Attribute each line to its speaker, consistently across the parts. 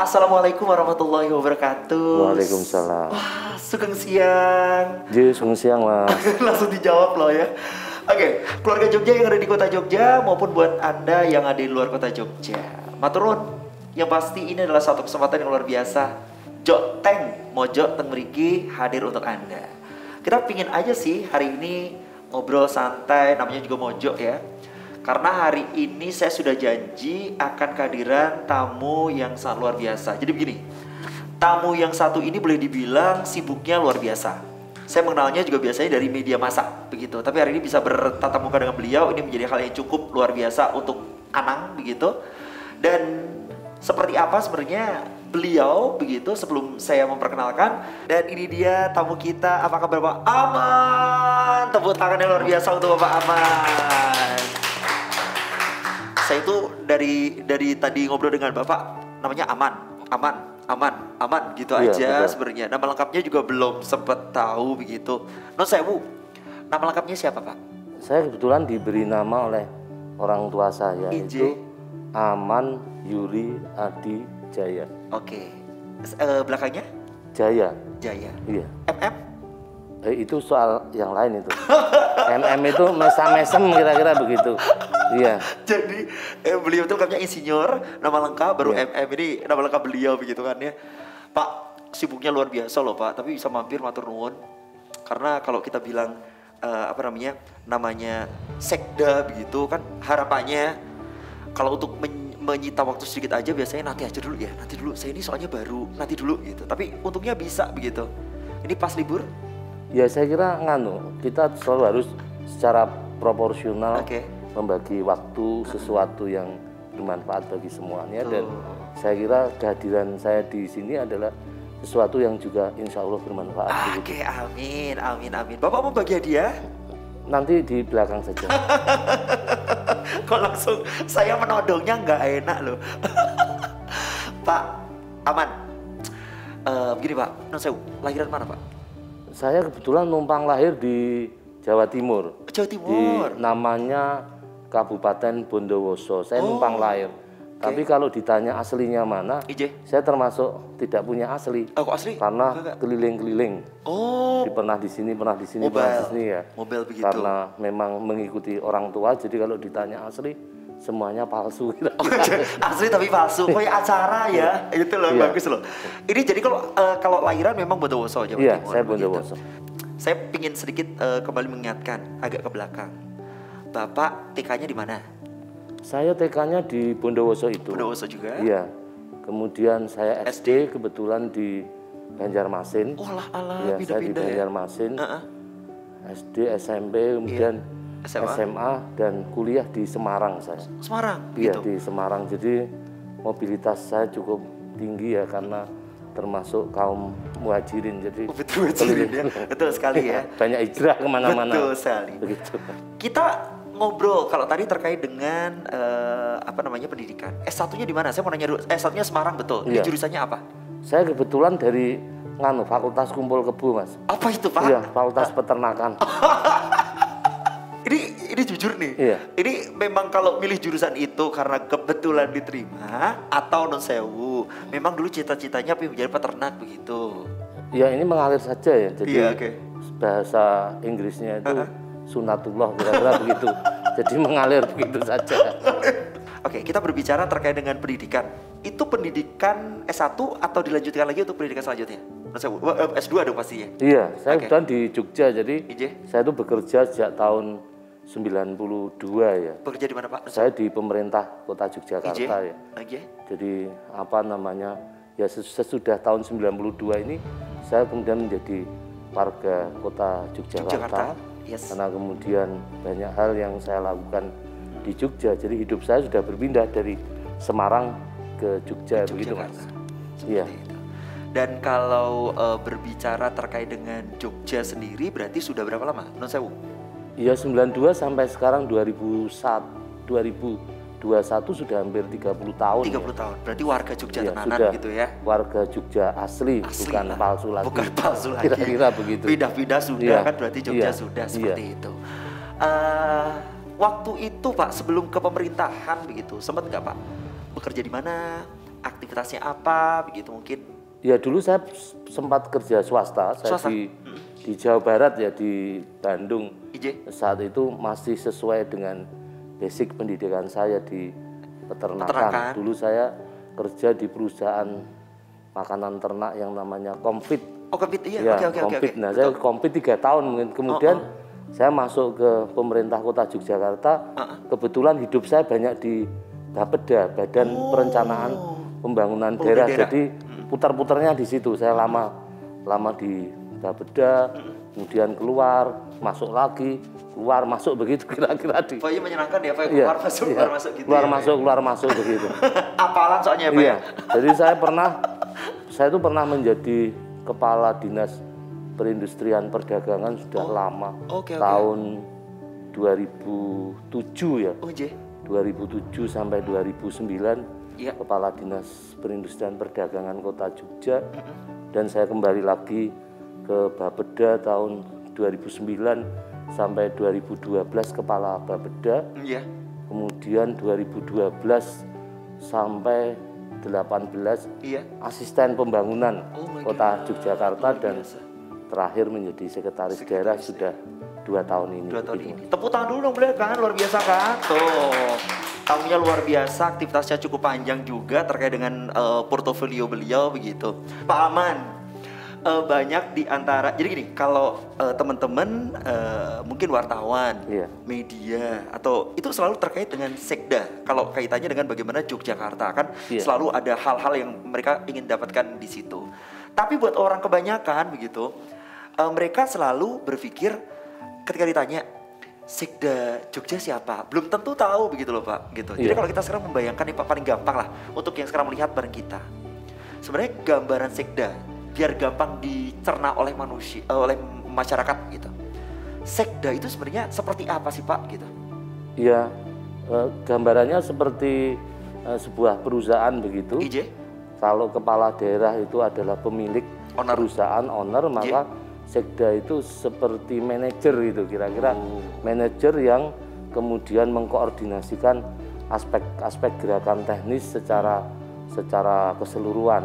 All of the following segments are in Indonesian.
Speaker 1: Assalamualaikum warahmatullahi wabarakatuh.
Speaker 2: Waalaikumsalam.
Speaker 1: Wah, sugeng siang.
Speaker 2: Sugeng siang, Mas.
Speaker 1: Langsung dijawab loh ya. Oke, keluarga Jogja yang ada di kota Jogja maupun buat Anda yang ada di luar kota Jogja. Maturun, yang pasti ini adalah satu kesempatan yang luar biasa. Jok Teng, Mojo Teng Mriki hadir untuk Anda. Kita pingin aja sih hari ini ngobrol santai, namanya juga Mojo ya. Karena hari ini saya sudah janji akan kehadiran tamu yang sangat luar biasa. Jadi begini, tamu yang satu ini boleh dibilang sibuknya luar biasa. Saya mengenalnya juga biasanya dari media massa begitu. Tapi hari ini bisa bertatap muka dengan beliau, ini menjadi hal yang cukup luar biasa untuk Anang begitu. Dan seperti apa sebenarnya beliau begitu sebelum saya memperkenalkan. Dan ini dia tamu kita, apa kabar Bapak Aman? Tepuk tangan yang luar biasa untuk Bapak Aman. Saya itu dari tadi ngobrol dengan Bapak, namanya Aman gitu aja sebenarnya. Nama lengkapnya juga belum sempat tahu begitu. Non sewu, nama lengkapnya siapa Pak?
Speaker 2: Saya kebetulan diberi nama oleh orang tua saya itu Aman Yuri Adi Jaya.
Speaker 1: Oke. Belakangnya?
Speaker 2: Jaya. Iya.
Speaker 1: MM?
Speaker 2: Itu soal yang lain itu. MM itu mesem kira-kira begitu. Iya.
Speaker 1: Jadi beliau itu lengkapnya insinyur, nama lengkap baru MM ini nama lengkap beliau begitu kan ya. Pak, sibuknya luar biasa loh Pak, tapi bisa mampir matur nuwun. Karena kalau kita bilang namanya sekda begitu kan harapannya kalau untuk menyita waktu sedikit aja biasanya nanti aja dulu ya, nanti dulu. Saya ini soalnya baru, nanti dulu gitu. Tapi untungnya bisa begitu. Ini pas libur?
Speaker 2: Ya saya kira kita selalu harus secara proporsional membagi waktu sesuatu yang bermanfaat bagi semuanya. Dan saya kira kehadiran saya di sini adalah sesuatu yang juga insya Allah bermanfaat.
Speaker 1: Oke, amin. Bapak mau bagi hadiah?
Speaker 2: Nanti di belakang saja.
Speaker 1: Kok langsung saya menodongnya nggak enak loh. Pak Aman, begini Pak, lahiran mana Pak?
Speaker 2: Saya kebetulan numpang lahir di Jawa Timur.
Speaker 1: Jawa Timur.
Speaker 2: Namanya Kabupaten Bondowoso. Saya numpang lahir. Tapi kalau ditanya aslinya mana, saya termasuk tidak punya asli.
Speaker 1: Kok asli?
Speaker 2: Karena keliling-keliling. Pernah di sini, pernah di sini ya.
Speaker 1: Mobile begitu.
Speaker 2: Karena memang mengikuti orang tua. Jadi kalau ditanya asli, semuanya palsu.
Speaker 1: Asli tapi palsu. Kayak acara ya. Itu loh, bagus loh. Ini jadi kalau lahiran memang Bondowoso Jawa Timur.
Speaker 2: Iya, saya Bondowoso.
Speaker 1: Saya pingin sedikit kembali mengingatkan agak ke belakang. Bapak TK-nya di mana?
Speaker 2: Saya TK-nya di Bondowoso itu.
Speaker 1: Bondowoso juga?
Speaker 2: Iya. Kemudian saya SD kebetulan di Banjarmasin.
Speaker 1: Iya,
Speaker 2: saya di Banjarmasin. SD, SMP, kemudian SMA dan kuliah di Semarang saya.
Speaker 1: Semarang?
Speaker 2: Iya, di Semarang. Jadi mobilitas saya cukup tinggi ya karena termasuk kaum muhajirin. Jadi
Speaker 1: betul ya. Betul sekali ya.
Speaker 2: Banyak hijrah kemana-mana.
Speaker 1: Betul sekali.
Speaker 2: Begitu.
Speaker 1: Kita ngobrol kalau tadi terkait dengan pendidikan. S1-nya di mana? Saya mau nanya dulu. S1-nya Semarang betul. Ini jurusannya apa?
Speaker 2: Saya kebetulan dari Fakultas Kumpul Kebo, Mas.
Speaker 1: Apa itu, Pak?
Speaker 2: Iya, Fakultas Peternakan.
Speaker 1: Ini jujur nih.
Speaker 2: Iya.
Speaker 1: Ini memang kalau milih jurusan itu karena kebetulan diterima atau non sewu, memang dulu cita-citanya pengen menjadi peternak begitu.
Speaker 2: Ya, ini mengalir saja ya. Jadi bahasa Inggrisnya itu sunatullah kira-kira begitu. Jadi mengalir begitu saja.
Speaker 1: Oke, kita berbicara terkait dengan pendidikan. Itu pendidikan S1 atau dilanjutkan lagi untuk pendidikan selanjutnya? S2 dong pastinya.
Speaker 2: Iya, saya kebetulan di Jogja. Jadi saya itu bekerja sejak tahun 92 ya.
Speaker 1: Bekerja di mana Pak?
Speaker 2: Saya di pemerintah Kota Yogyakarta ya. Jadi ya sesudah tahun 92 ini saya kemudian menjadi warga Kota Yogyakarta. Karena kemudian banyak hal yang saya lakukan di Jogja. Jadi hidup saya sudah berpindah dari Semarang ke Jogja begitu Mas. Iya.
Speaker 1: Dan kalau berbicara terkait dengan Jogja sendiri berarti sudah berapa lama? Non sewu?
Speaker 2: Iya, 92 sampai sekarang 2021 sudah hampir 30 tahun.
Speaker 1: 30 tahun. Berarti warga Jogja tenanan gitu ya.
Speaker 2: Warga Jogja asli bukan palsu lagi.
Speaker 1: Bukan palsu lagi.
Speaker 2: Kira-kira begitu.
Speaker 1: Pindah-pindah sudah kan berarti Jogja sudah seperti itu. Waktu itu Pak sebelum ke pemerintahan begitu, sempat nggak Pak bekerja di mana? aktivitasnya apa begitu mungkin?
Speaker 2: Ya dulu saya sempat kerja swasta, saya di Jawa Barat ya, di Bandung. Saat itu masih sesuai dengan basic pendidikan saya di peternakan. Dulu saya kerja di perusahaan makanan ternak yang namanya Kompit.
Speaker 1: Oh Kompit, iya.
Speaker 2: Ya, Kompit. Nah, saya Kompit 3 tahun mungkin. Kemudian saya masuk ke pemerintah Kota Yogyakarta. Kebetulan hidup saya banyak di Bapeda, Badan Perencanaan Pembangunan Daerah. Jadi putar-putarnya di situ. Saya lama di Bapeda, kemudian keluar, masuk lagi, keluar masuk begitu kira-kira di.
Speaker 1: Pak, menyenangkan ya, Pak, keluar masuk, keluar masuk gitu.
Speaker 2: Keluar masuk begitu.
Speaker 1: Apalan soalnya, Pak.
Speaker 2: Iya. Jadi saya itu pernah menjadi kepala dinas perindustrian perdagangan sudah lama. Tahun 2007 ya. 2007 sampai 2009 kepala dinas perindustrian perdagangan Kota Jogja. Dan saya kembali lagi ke Bapeda tahun 2009 sampai 2012 kepala Bapeda. Kemudian 2012 sampai 2018 asisten pembangunan Kota Yogyakarta dan terakhir menjadi sekretaris daerah sudah 2 tahun ini.
Speaker 1: 2 tahun ini. Tepuk tangan dulu dong, beliau kan luar biasa kan. Tuh. Tahunnya luar biasa, aktivitasnya cukup panjang juga terkait dengan portofolio beliau begitu. Pak Aman, banyak di antara, jadi gini, kalau teman-teman mungkin wartawan, media, atau itu selalu terkait dengan sekda. Kalau kaitannya dengan bagaimana Yogyakarta kan selalu ada hal-hal yang mereka ingin dapatkan di situ. Tapi buat orang kebanyakan begitu, mereka selalu berpikir ketika ditanya sekda Jogja siapa, belum tentu tahu begitu loh Pak. Gitu. Jadi kalau kita sekarang membayangkan nih Pak, paling gampang lah untuk yang sekarang melihat bareng kita. Sebenarnya gambaran sekda biar gampang dicerna oleh manusia, oleh masyarakat gitu. Sekda itu sebenarnya seperti apa sih Pak gitu?
Speaker 2: Iya, gambarannya seperti sebuah perusahaan begitu. Kalau kepala daerah itu adalah pemilik perusahaan, owner, maka sekda itu seperti manajer itu kira-kira. Manajer yang kemudian mengkoordinasikan aspek-aspek gerakan teknis secara keseluruhan.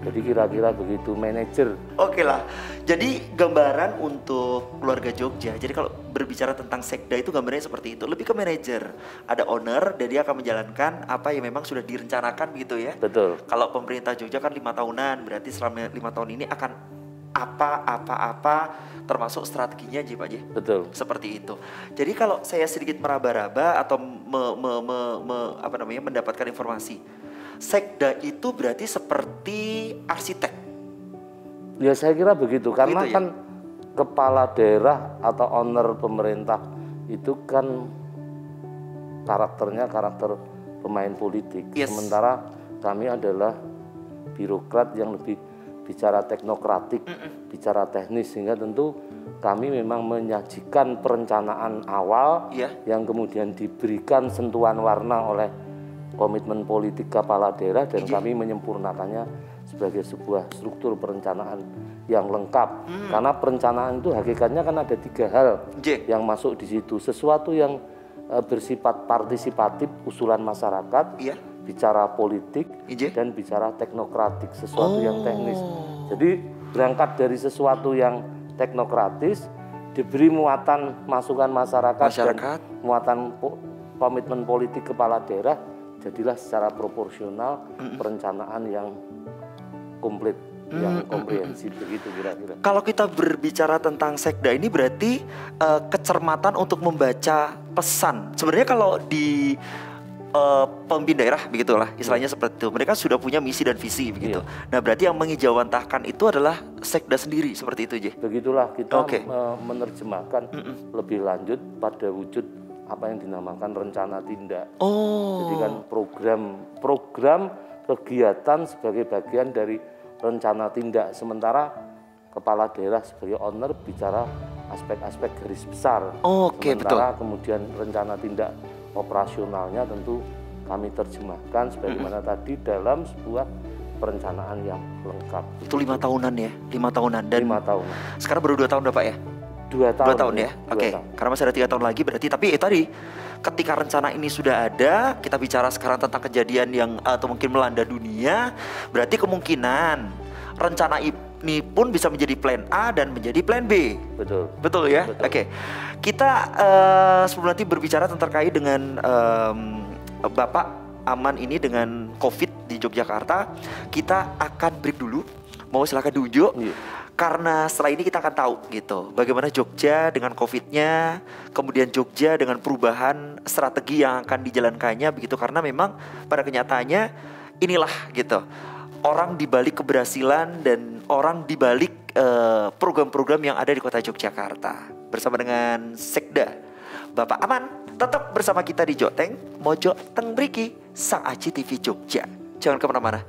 Speaker 2: Jadi kira-kira begitu, manajer.
Speaker 1: Oke lah. Jadi gambaran untuk keluarga Jogja. Jadi kalau berbicara tentang sekda itu gambarnya seperti itu. Lebih ke manajer. Ada owner dan dia akan menjalankan apa yang memang sudah direncanakan gitu ya.
Speaker 2: Betul.
Speaker 1: Kalau pemerintah Jogja kan 5 tahunan, berarti selama 5 tahun ini akan apa termasuk strateginya Pak J.
Speaker 2: Betul.
Speaker 1: Seperti itu. Jadi kalau saya sedikit meraba-raba atau mendapatkan informasi, sekda itu berarti seperti arsitek.
Speaker 2: Ya saya kira begitu, karena begitu, kan kepala daerah atau owner pemerintah itu kan karakternya karakter pemain politik. Sementara kami adalah birokrat yang lebih bicara teknokratik, bicara teknis, sehingga tentu kami memang menyajikan perencanaan awal yang kemudian diberikan sentuhan warna oleh komitmen politik kepala daerah dan kami menyempurnakannya sebagai sebuah struktur perencanaan yang lengkap. Karena perencanaan itu hakikatnya kan ada 3 hal yang masuk di situ. Sesuatu yang bersifat partisipatif, usulan masyarakat, bicara politik, dan bicara teknokratik, sesuatu yang teknis. Jadi berangkat dari sesuatu yang teknokratis, diberi muatan masukan masyarakat. Dan muatan komitmen politik kepala daerah, jadilah secara proporsional perencanaan yang komplit, yang komprehensif begitu kira-kira.
Speaker 1: Kalau kita berbicara tentang sekda ini berarti kecermatan untuk membaca pesan. Sebenarnya kalau di pemimpin daerah begitulah istilahnya seperti itu. Mereka sudah punya misi dan visi begitu. Nah berarti yang mengijawantahkan itu adalah sekda sendiri seperti itu J.
Speaker 2: Begitulah kita menerjemahkan lebih lanjut pada wujud apa yang dinamakan rencana tindak. Jadi kan program kegiatan sebagai bagian dari rencana tindak. Sementara kepala daerah sebagai owner bicara aspek-aspek garis besar. Sementara kemudian rencana tindak operasionalnya tentu kami terjemahkan sebagaimana tadi dalam sebuah perencanaan yang lengkap. Itu
Speaker 1: 5 tahunan ya? 5 tahunan dan
Speaker 2: 5 tahun.
Speaker 1: Sekarang baru 2 tahun Pak ya?
Speaker 2: 2 tahun.
Speaker 1: 2 tahun ya? Oke. Karena masih ada 3 tahun lagi berarti, tapi tadi ketika rencana ini sudah ada, kita bicara sekarang tentang kejadian yang atau mungkin melanda dunia, berarti kemungkinan rencana ini pun bisa menjadi plan A dan menjadi plan B.
Speaker 2: Betul.
Speaker 1: Betul ya?
Speaker 2: Betul.
Speaker 1: Oke. Kita sebelum nanti berbicara terkait dengan Bapak Aman ini dengan COVID di Yogyakarta, kita akan break dulu. Mau silakan diunjuk. Karena setelah ini kita akan tahu gitu bagaimana Jogja dengan COVID-nya, kemudian Jogja dengan perubahan strategi yang akan dijalankannya begitu, karena memang pada kenyataannya inilah gitu orang dibalik keberhasilan dan orang dibalik program-program yang ada di kota Yogyakarta. Bersama dengan Sekda Bapak Aman, tetap bersama kita di Joteng Mojo Teng Mriki Sang Aji TV Jogja. Jangan kemana-mana.